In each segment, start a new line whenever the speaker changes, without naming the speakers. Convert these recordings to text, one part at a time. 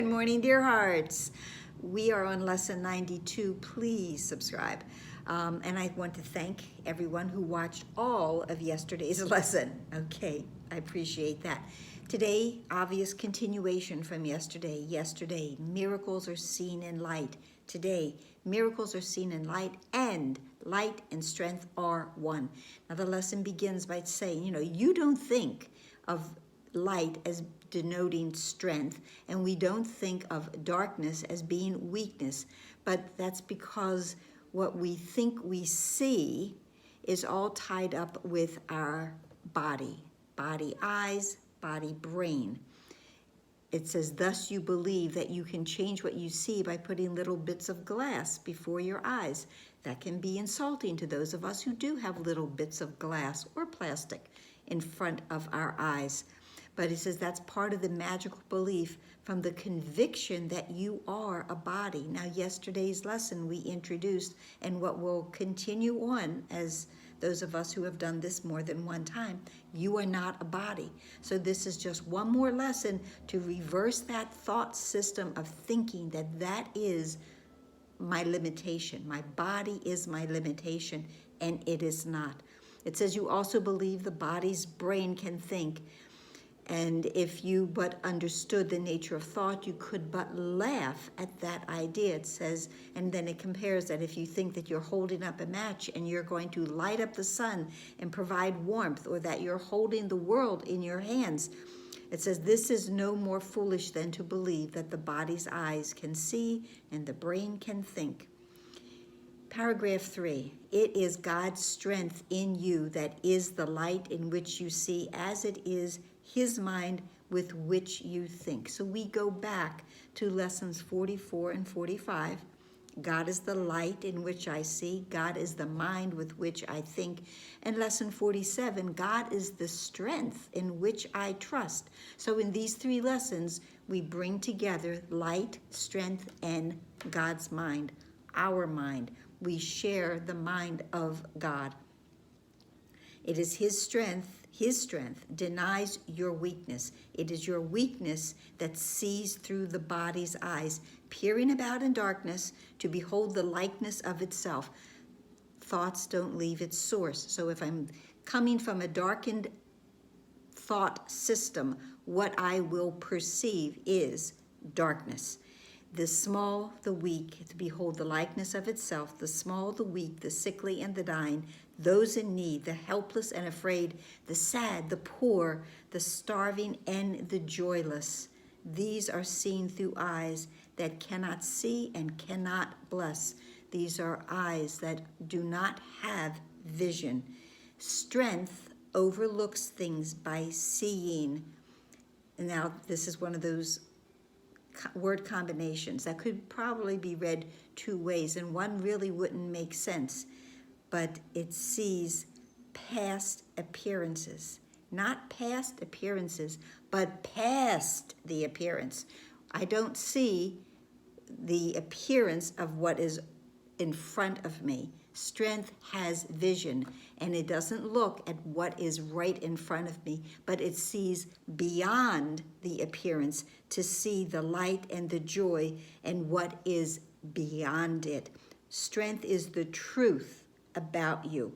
Good morning, dear hearts. We are on lesson 92. Please subscribe. And I want to thank everyone who watched all of yesterday's lesson. Okay, I appreciate that. Today, obvious continuation from yesterday. Yesterday, miracles are seen in light. Today, miracles are seen in light, and light and strength are one. Now, the lesson begins by saying, you don't think of light as denoting strength, and we don't think of darkness as being weakness, but that's because what we think we see is all tied up with our body eyes, body brain. It says, thus you believe that you can change what you see by putting little bits of glass before your eyes. That can be insulting to those of us who do have little bits of glass or plastic in front of our eyes. But it says that's part of the magical belief from the conviction that you are a body. Now, yesterday's lesson we introduced, and what will continue on as those of us who have done this more than one time, you are not a body. So this is just one more lesson to reverse that thought system of thinking that that is my limitation. My body is my limitation, and it is not. It says you also believe the body's brain can think. And if you but understood the nature of thought, you could but laugh at that idea. It says, and then it compares that if you think that you're holding up a match and you're going to light up the sun and provide warmth, or that you're holding the world in your hands, it says this is no more foolish than to believe that the body's eyes can see and the brain can think. Paragraph 3, it is God's strength in you that is the light in which you see, as it is His mind with which you think. So we go back to lessons 44 and 45. God is the light in which I see. God is the mind with which I think. And lesson 47, God is the strength in which I trust. So in these three lessons, we bring together light, strength, and God's mind, our mind. We share the mind of God. It is His strength denies your weakness. It is your weakness that sees through the body's eyes, peering about in darkness to behold the likeness of itself. Thoughts don't leave its source. So if I'm coming from a darkened thought system, what I will perceive is darkness. The small, the weak, to behold the likeness of itself, the small, the weak, the sickly, and the dying, those in need, the helpless and afraid, the sad, the poor, the starving, and the joyless. These are seen through eyes that cannot see and cannot bless. These are eyes that do not have vision. Strength overlooks things by seeing. Now, this is one of those word combinations that could probably be read two ways, and one really wouldn't make sense, but it sees past appearances, not past appearances, but past the appearance. I don't see the appearance of what is in front of me. Strength has vision, and it doesn't look at what is right in front of me, but it sees beyond the appearance to see the light and the joy and what is beyond it. Strength is the truth about you,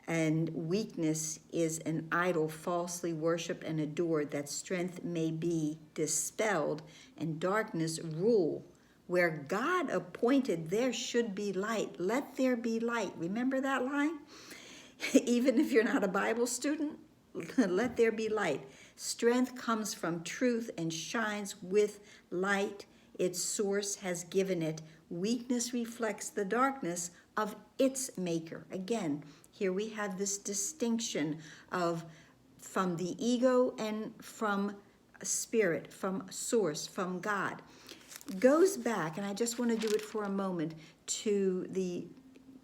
and weakness is an idol falsely worshipped and adored, that strength may be dispelled and darkness rule. Where God appointed there should be light. Let there be light. Remember that line? Even if you're not a Bible student, let there be light. Strength comes from truth and shines with light its source has given it. Weakness reflects the darkness of its maker. Again, here we have this distinction of from the ego and from spirit, from source, from God. Goes back, and I just want to do it for a moment, to the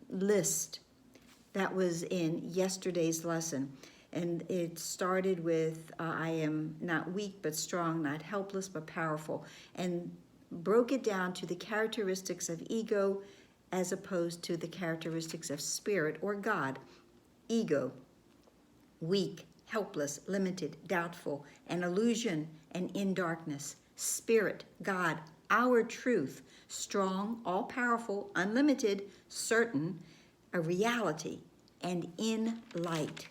list that was in yesterday's lesson. And it started with, I am not weak but strong, not helpless but powerful, and broke it down to the characteristics of ego as opposed to the characteristics of spirit or God. Ego, weak, helpless, limited, doubtful, an illusion, and in darkness. Spirit, God, our truth, strong, all-powerful, unlimited, certain, a reality, and in light.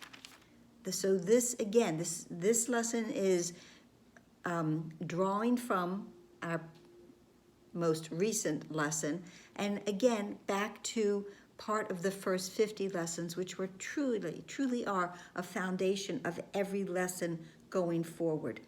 So this, again, this lesson is drawing from our most recent lesson, and again, back to part of the first 50 lessons, which were truly are a foundation of every lesson going forward.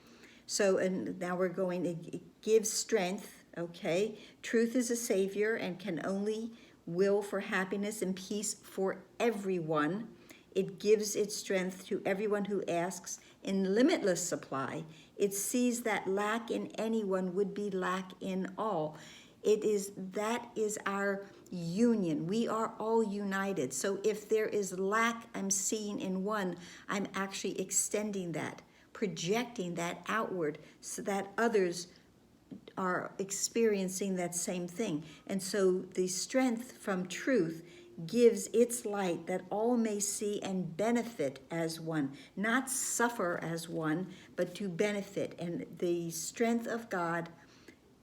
So, and now we're going to give strength, okay? Truth is a savior and can only will for happiness and peace for everyone. It gives its strength to everyone who asks in limitless supply. It sees that lack in anyone would be lack in all. That is our union. We are all united. So if there is lack I'm seeing in one, I'm actually extending that, projecting that outward so that others are experiencing that same thing. And so the strength from truth gives its light that all may see and benefit as one, not suffer as one, but to benefit. And the strength of God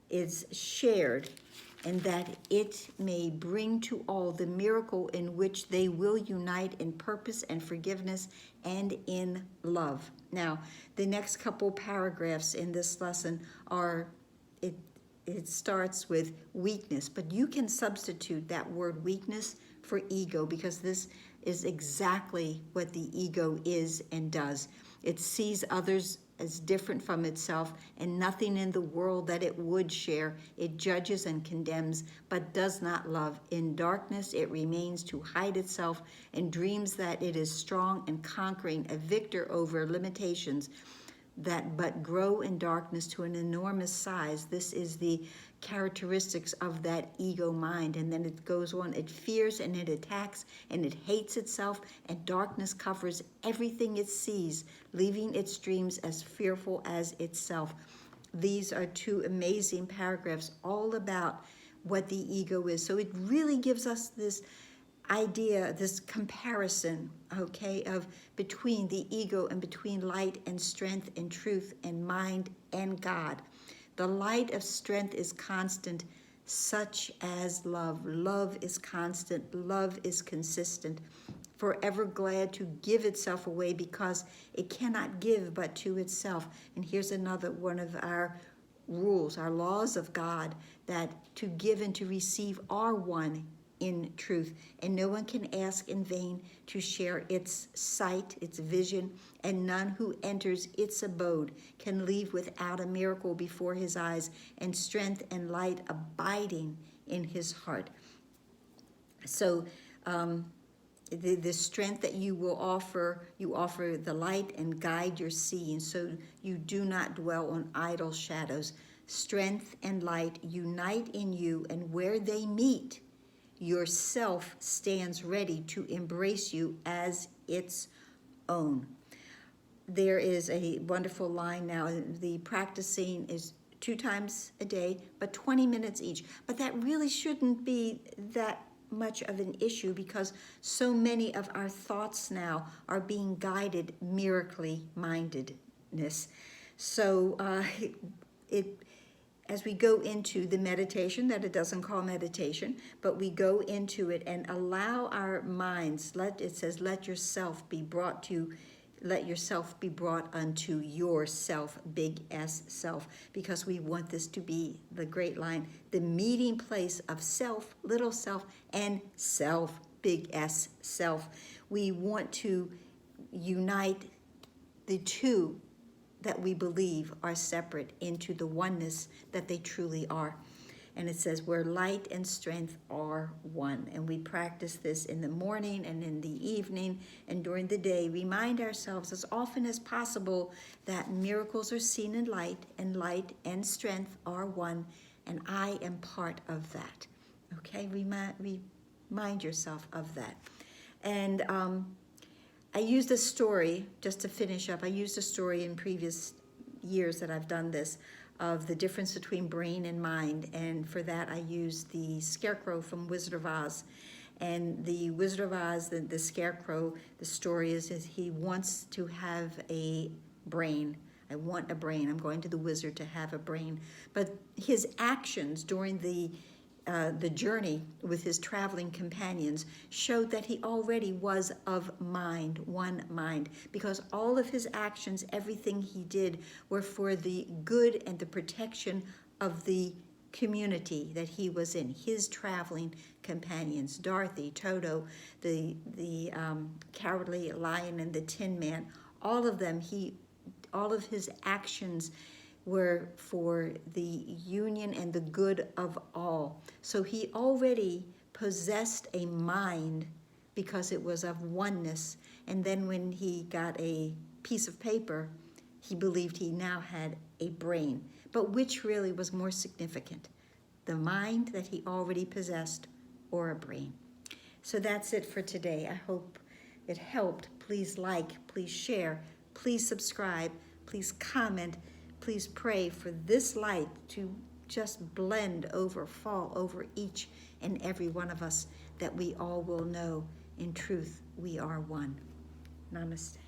is shared, and that it may bring to all the miracle in which they will unite in purpose and forgiveness and in love. Now, the next couple paragraphs in this lesson are, it starts with weakness, but you can substitute that word weakness for ego, because this is exactly what the ego is and does. It sees others as different from itself and nothing in the world that it would share. It judges and condemns, but does not love. In darkness it remains to hide itself and dreams that it is strong and conquering, a victor over limitations that but grow in darkness to an enormous size. This is the characteristics of that ego mind. And then it goes on, it fears and it attacks and it hates itself, and darkness covers everything it sees, leaving its dreams as fearful as itself. These are two amazing paragraphs all about what the ego is. So it really gives us this idea, this comparison, okay, of between the ego and between light and strength and truth and mind and God. The light of strength is constant, such as love. Love is constant. Love is consistent, forever glad to give itself away because it cannot give but to itself. And here's another one of our rules, our laws of God, that to give and to receive are one in truth, and no one can ask in vain to share its sight, its vision, and none who enters its abode can leave without a miracle before his eyes and strength and light abiding in his heart. So the strength that you will offer, you offer the light and guide your seeing, so you do not dwell on idle shadows. Strength and light unite in you, and where they meet, yourself stands ready to embrace you as its own. There is a wonderful line now. The practicing is 2 times a day, but 20 minutes each. But that really shouldn't be that much of an issue, because so many of our thoughts now are being guided miraculously mindedness. So as we go into the meditation, that it doesn't call meditation, but we go into it and allow our minds, it says, let yourself be brought unto yourself, big S self, because we want this to be the great line, the meeting place of self, little self, and self, big S self. We want to unite the two that we believe are separate into the oneness that they truly are. And it says where light and strength are one. And we practice this in the morning and in the evening and during the day. Remind ourselves as often as possible that miracles are seen in light and strength are one, and I am part of that. Okay, remind yourself of that. And I used a story, just to finish up, I used a story in previous years that I've done this, of the difference between brain and mind. And for that, I used the scarecrow from Wizard of Oz. And the Wizard of Oz, the scarecrow, the story is he wants to have a brain, I want a brain. I'm going to the wizard to have a brain. But his actions during the journey with his traveling companions showed that he already was of mind, one mind, because all of his actions, everything he did, were for the good and the protection of the community that he was in. His traveling companions, Dorothy, Toto, the Cowardly Lion, and the Tin Man, all of them, all of his actions were for the union and the good of all. So he already possessed a mind because it was of oneness. And then when he got a piece of paper, he believed he now had a brain. But which really was more significant, the mind that he already possessed or a brain? So that's it for today. I hope it helped. Please like, please share, please subscribe, please comment. Please pray for this light to just blend over, fall over each and every one of us, that we all will know in truth we are one. Namaste.